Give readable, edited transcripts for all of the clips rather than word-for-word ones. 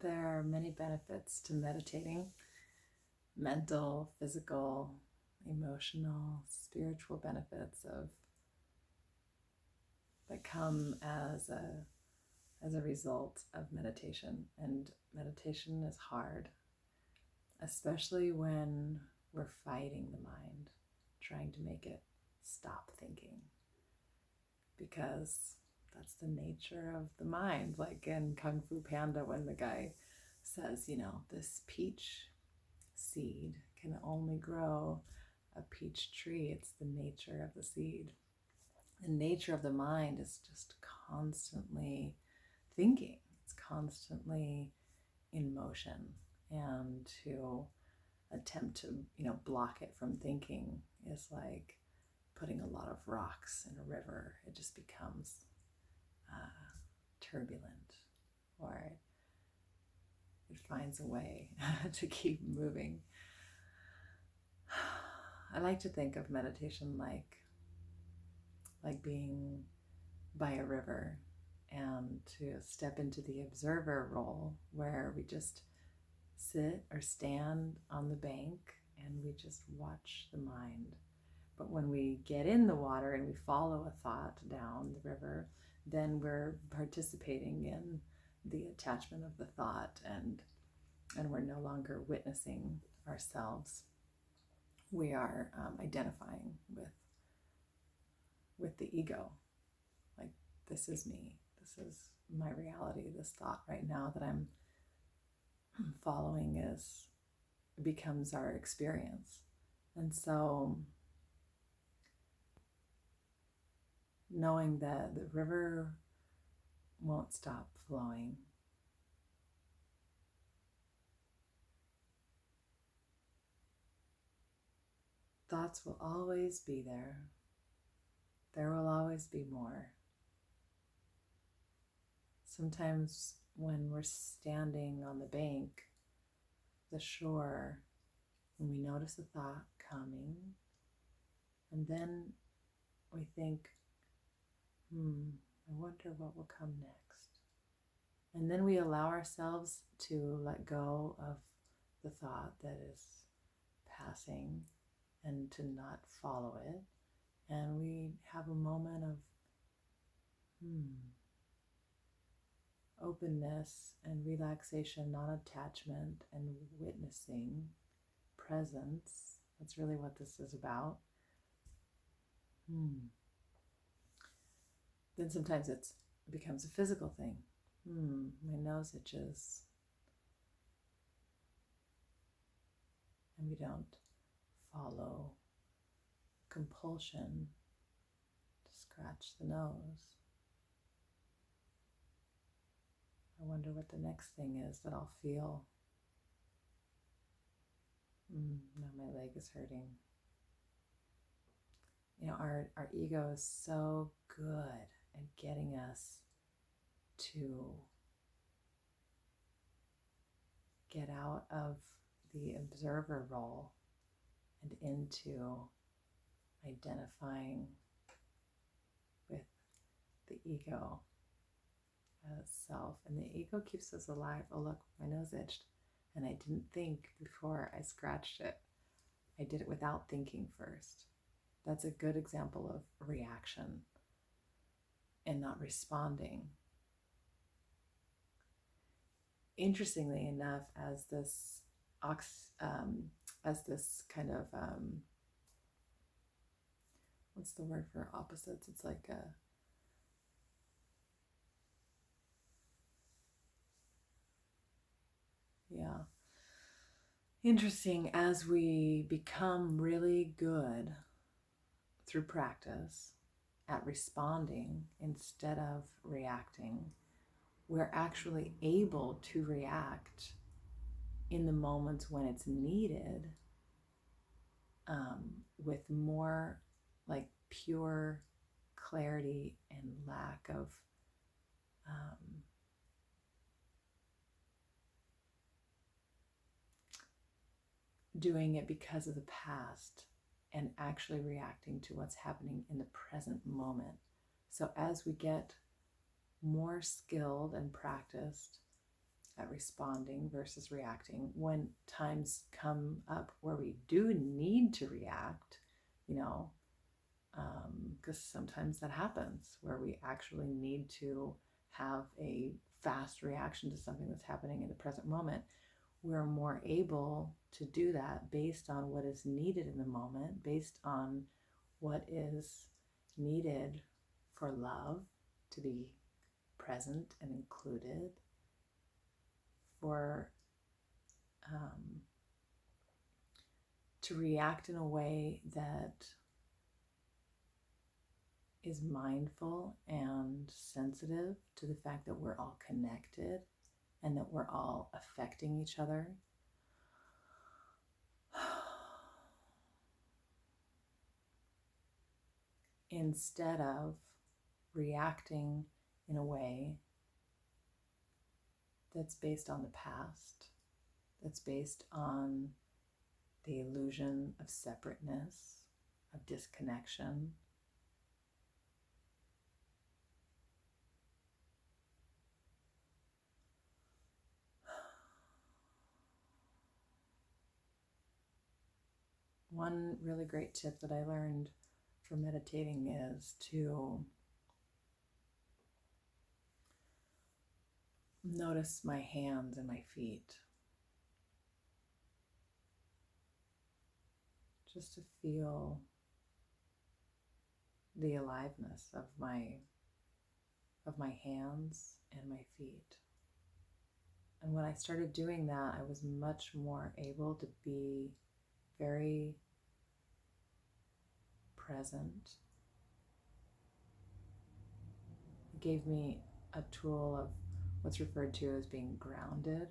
There are many benefits to meditating: mental, physical, emotional, spiritual benefits of that come as a result of meditation. And meditation is hard, especially when we're fighting the mind, trying to make it stop thinking, because that's the nature of the mind. Like in Kung Fu Panda, when the guy says, this peach seed can only grow a peach tree. It's the nature of the seed. The nature of the mind is just constantly thinking. It's constantly in motion. And to attempt to, block it from thinking is like putting a lot of rocks in a river. It just becomes turbulent, or it finds a way to keep moving. I like to think of meditation like being by a river, and to step into the observer role, where we just sit or stand on the bank and we just watch the mind. But when we get in the water and we follow a thought down the river, then we're participating in the attachment of the thought, and we're no longer witnessing ourselves. We are identifying with the ego. Like, this is me. This is my reality. This thought right now that I'm following becomes our experience. And so knowing that the river won't stop flowing, thoughts will always be there. There will always be more. Sometimes when we're standing on the bank, the shore, and we notice a thought coming, and then we think, I wonder what will come next. And then we allow ourselves to let go of the thought that is passing and to not follow it. And we have a moment of openness and relaxation, non-attachment, and witnessing, presence. That's really what this is about. Then sometimes it becomes a physical thing. My nose itches. And we don't follow compulsion to scratch the nose. I wonder what the next thing is that I'll feel. Now my leg is hurting. Our ego is so good at getting us to get out of the observer role and into identifying with the ego as self. And the ego keeps us alive. Oh, look, my nose itched. And I didn't think before I scratched it. I did it without thinking first. That's a good example of reaction and not responding. Interestingly enough, as this kind of what's the word for opposites? It's like interesting, as we become really good through practice at responding instead of reacting, we're actually able to react in the moments when it's needed, with more like pure clarity and lack of doing it because of the past, and actually reacting to what's happening in the present moment. So as we get more skilled and practiced at responding versus reacting. When times come up where we do need to react, because sometimes that happens where we actually need to have a fast reaction to something that's happening in the present moment, we're more able to do that based on what is needed in the moment, based on what is needed for love to be present and included, for to react in a way that is mindful and sensitive to the fact that we're all connected and that we're all affecting each other. Instead of reacting in a way that's based on the past, that's based on the illusion of separateness, of disconnection. One really great tip that I learned for meditating is to notice my hands and my feet. Just to feel the aliveness of my hands and my feet. And when I started doing that, I was much more able to be very present. It gave me a tool of what's referred to as being grounded,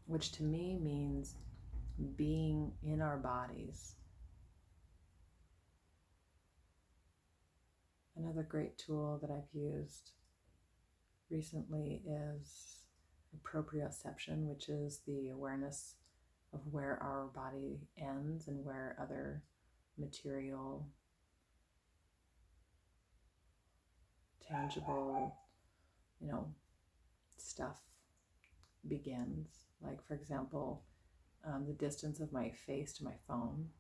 which to me means being in our bodies. Another great tool that I've used recently is proprioception, which is the awareness of where our body ends and where other material, tangible, stuff begins. Like, for example, the distance of my face to my phone,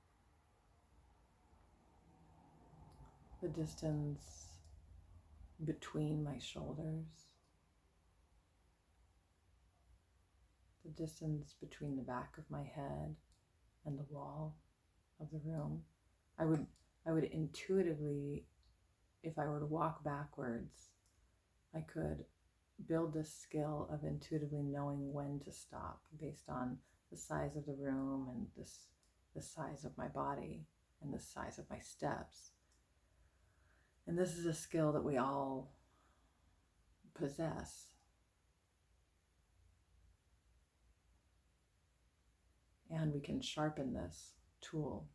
the distance between my shoulders, the distance between the back of my head and the wall of the room. I would intuitively, if I were to walk backwards, I could build this skill of intuitively knowing when to stop based on the size of the room and the size of my body and the size of my steps. And this is a skill that we all possess. And we can sharpen this tool.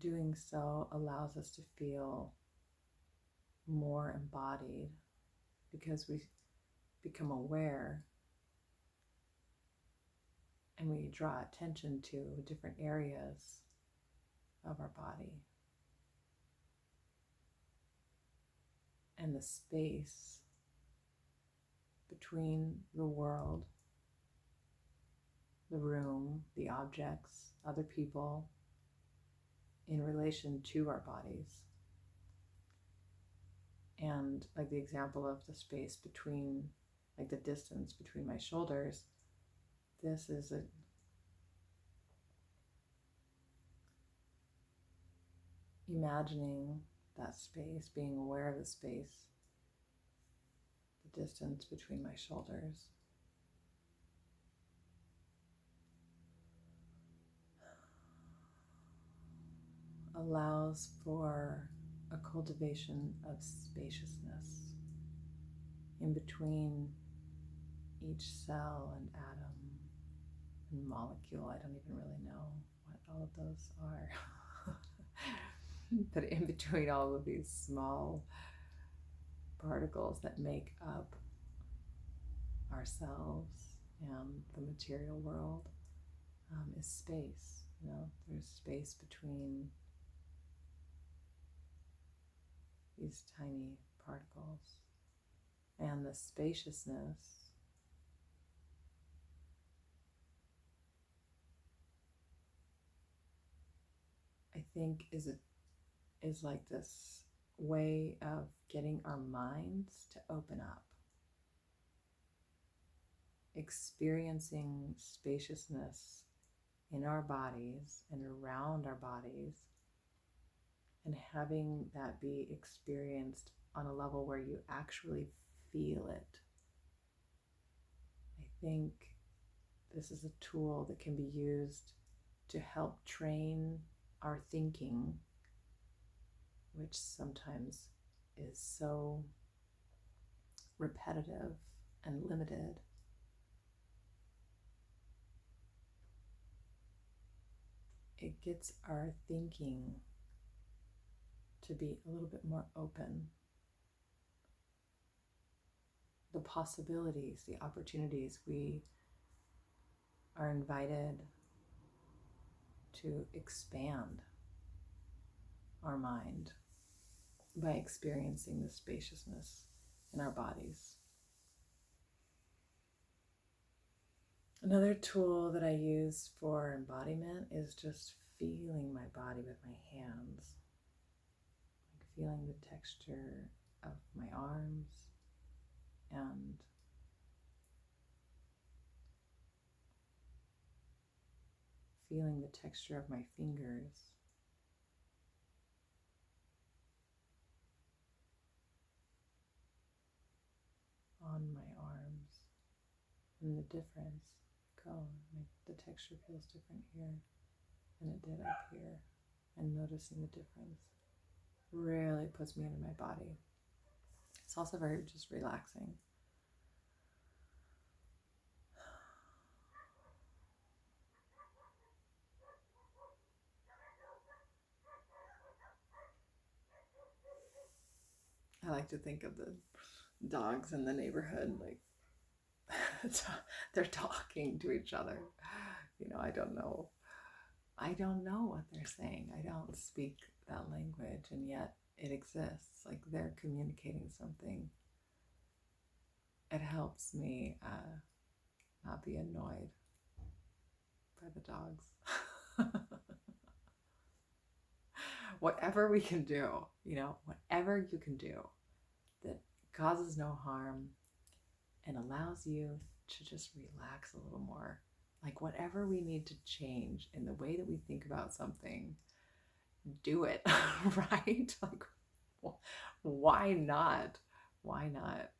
Doing so allows us to feel more embodied because we become aware and we draw attention to different areas of our body. And the space between the world, the room, the objects, other people, in relation to our bodies. And like the example of the space between, like the distance between my shoulders, this is imagining that space, being aware of the space, the distance between my shoulders. Allows for a cultivation of spaciousness in between each cell and atom and molecule. I don't even really know what all of those are. But in between all of these small particles that make up ourselves and the material world is space. There's space between these tiny particles. And And the spaciousness I think is like this way of getting our minds to open up, experiencing spaciousness in our bodies and around our bodies, and having that be experienced on a level where you actually feel it. I think this is a tool that can be used to help train our thinking, which sometimes is so repetitive and limited. It gets our thinking to be a little bit more open. The possibilities, the opportunities, we are invited to expand our mind by experiencing the spaciousness in our bodies. Another tool that I use for embodiment is just feeling my body with my hands, like feeling the texture of my arms and feeling the texture of my fingers. On my arms, and the difference. The texture feels different here than it did up here, and noticing the difference really puts me into my body. It's also very just relaxing. I like to think of the dogs in the neighborhood, like they're talking to each other. I don't know what they're saying. I don't speak that language, and yet it exists. Like they're communicating something. It helps me not be annoyed by the dogs. Whatever we can do, whatever you can do that causes no harm and allows you to just relax a little more. Like whatever we need to change in the way that we think about something, do it, right? Like, why not? Why not?